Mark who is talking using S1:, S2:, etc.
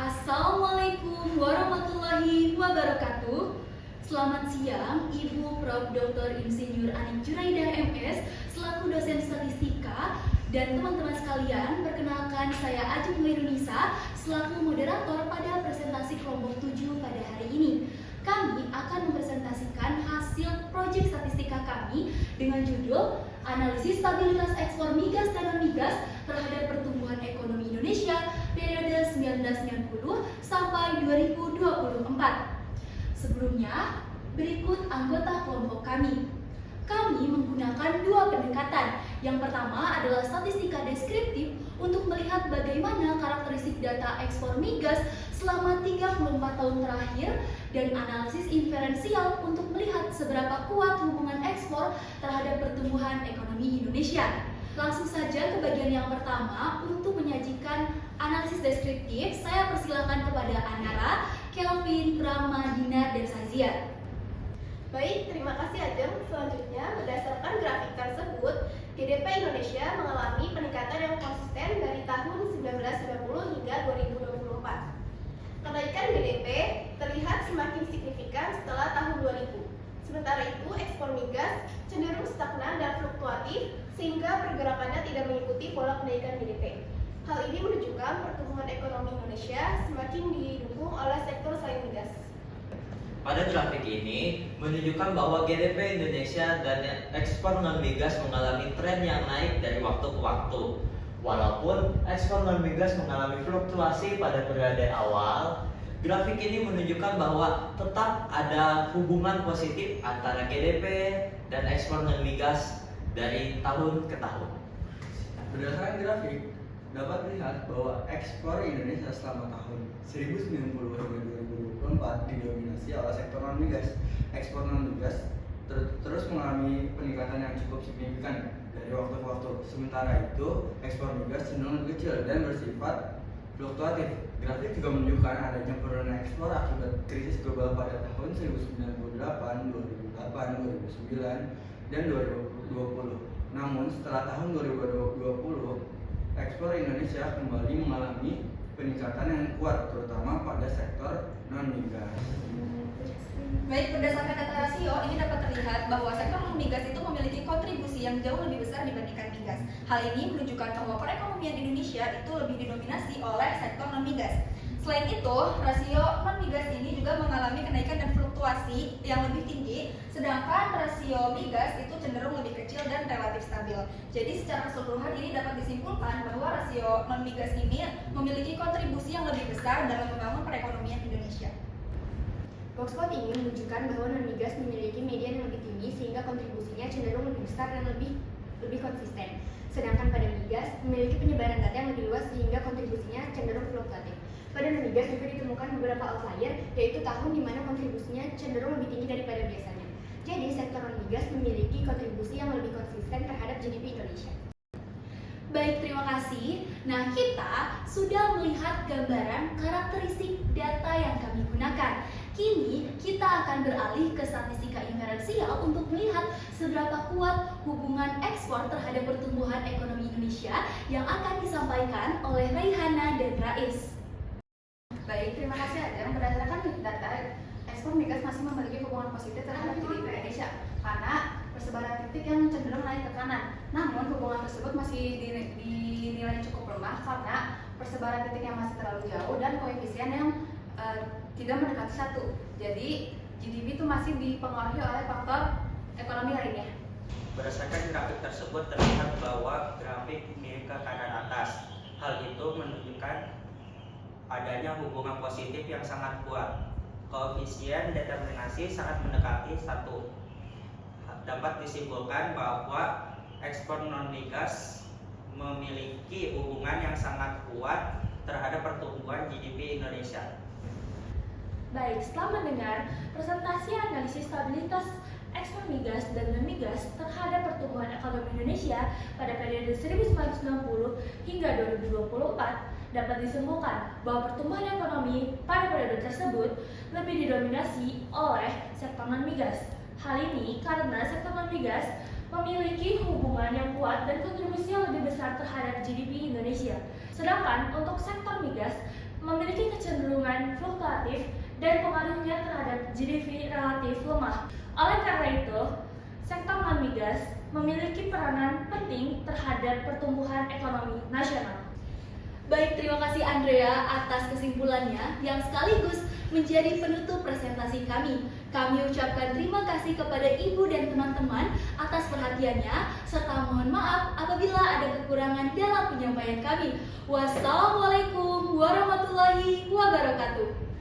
S1: Assalamualaikum warahmatullahi wabarakatuh. Selamat siang, Ibu Prof. Dr. Insinyur Anik Juraidah MS selaku dosen statistika dan teman-teman sekalian. Perkenalkan, saya Ajeng Wairunisa selaku moderator pada presentasi kelompok 7 pada hari ini. Kami akan mempresentasikan hasil proyek statistika kami dengan judul Analisis Stabilitas Ekspor Migas dan Non-Migas terhadap Pertumbuhan Ekonomi Indonesia periode 1990 sampai 2024. Sebelumnya, berikut anggota kelompok kami. Kami menggunakan dua pendekatan. Yang pertama adalah statistika deskriptif untuk melihat bagaimana karakteristik data ekspor migas selama 34 tahun terakhir, dan analisis inferensial untuk melihat seberapa kuat hubungan ekspor terhadap pertumbuhan ekonomi Indonesia. Langsung saja ke bagian yang pertama. Untuk menyajikan analisis deskriptif, saya persilakan kepada Anara, Kelvin, Rama, Dinar, dan Sazia.
S2: Baik, terima kasih Ajeng. Selanjutnya, berdasarkan grafik tersebut, GDP Indonesia mengalami peningkatan yang konsisten dari tahun 1990 hingga 2024. Kenaikan GDP terlihat semakin signifikan setelah tahun 2000. Sementara itu, ekspor migas cenderung stagnan dan fluktuatif sehingga pergerakannya tidak mengikuti pola kenaikan GDP. Hal ini menunjukkan pertumbuhan ekonomi Indonesia semakin didukung oleh sektor selain migas.
S3: Pada grafik ini menunjukkan bahwa GDP Indonesia dan ekspor non-migas mengalami tren yang naik dari waktu ke waktu. Walaupun ekspor non-migas mengalami fluktuasi pada periode awal, grafik ini menunjukkan bahwa tetap ada hubungan positif antara GDP dan ekspor non-migas dari tahun ke tahun.
S4: Berdasarkan grafik, dapat dilihat bahwa ekspor Indonesia selama tahun 1990 hingga 2024 didominasi oleh sektor non-migas. Ekspor non-migas terus mengalami peningkatan yang cukup signifikan dari waktu ke waktu. Sementara itu, ekspor migas cenderung lebih kecil dan bersifat fluktuatif. Grafik juga menunjukkan adanya penurunan ekspor akibat krisis global pada tahun 1998, 2008, 2009, dan 2020. Namun, setelah tahun 2020, ekspor Indonesia kembali mengalami peningkatan yang kuat, terutama pada sektor non-migas.
S1: Baik, berdasarkan data rasio, ini dapat terlihat bahwa sektor non-migas itu memiliki kontribusi yang jauh lebih besar dibandingkan migas. Hal ini menunjukkan bahwa perekonomian Indonesia itu lebih didominasi oleh sektor non-migas. Selain itu, rasio non-migas ini juga mengalami kenaikan dan fluktuasi yang lebih tinggi, sedangkan rasio migas itu cenderung lebih kecil dan relatif stabil. Jadi secara keseluruhan ini dapat disimpulkan bahwa rasio non-migas ini memiliki kontribusi yang lebih besar dalam membangun perekonomian Indonesia.
S2: Boxplot ini menunjukkan bahwa non-migas memiliki median yang lebih tinggi sehingga kontribusinya cenderung lebih besar dan lebih konsisten. Sedangkan pada migas memiliki penyebaran data yang lebih luas sehingga kontribusinya cenderung fluktuatif. Pada non-migas juga ditemukan beberapa outlier, yaitu tahun di mana kontribusinya cenderung lebih tinggi daripada biasanya. Jadi sektor non-migas memiliki kontribusi yang lebih konsisten terhadap GDP Indonesia.
S1: Baik, terima kasih. Nah, kita sudah melihat gambaran karakteristik data yang kami gunakan. Kini, kita akan beralih ke statistika inferensial untuk melihat seberapa kuat hubungan ekspor terhadap pertumbuhan ekonomi Indonesia yang akan disampaikan oleh Raihana dan Rais.
S2: Baik, terima kasih Ajeng. Berdasarkan data, ekspor migas masih memiliki hubungan positif terhadap GDP Indonesia karena persebaran titik yang cenderung naik ke kanan. Namun hubungan tersebut masih dinilai cukup lemah karena persebaran titik yang masih terlalu jauh dan koefisien yang tidak mendekati 1. Jadi GDP itu masih dipengaruhi oleh faktor ekonomi lainnya.
S3: Berdasarkan grafik tersebut terlihat bahwa grafik miring ke kanan atas. Hal itu menunjukkan adanya hubungan positif yang sangat kuat. Koefisien determinasi sangat mendekati 1. Dapat disimpulkan bahwa ekspor non-migas memiliki hubungan yang sangat kuat terhadap pertumbuhan GDP Indonesia.
S1: Baik, setelah mendengar presentasi analisis stabilitas ekspor migas dan non-migas terhadap pertumbuhan ekonomi Indonesia pada periode 1990 hingga 2024, dapat disimpulkan bahwa pertumbuhan ekonomi pada periode tersebut lebih didominasi oleh sektor non-migas. Hal ini karena sektor non-migas memiliki hubungan yang kuat dan kontribusi yang lebih besar terhadap GDP Indonesia. Sedangkan untuk sektor migas memiliki kecenderungan
S5: pengaruhnya terhadap GDP relatif lemah. Oleh karena itu, sektor non-migas memiliki peranan penting terhadap pertumbuhan ekonomi nasional.
S1: Baik, terima kasih Andrea atas kesimpulannya yang sekaligus menjadi penutup presentasi kami. Kami ucapkan terima kasih kepada Ibu dan teman-teman atas perhatiannya, serta mohon maaf apabila ada kekurangan dalam penyampaian kami. Wassalamualaikum warahmatullahi wabarakatuh.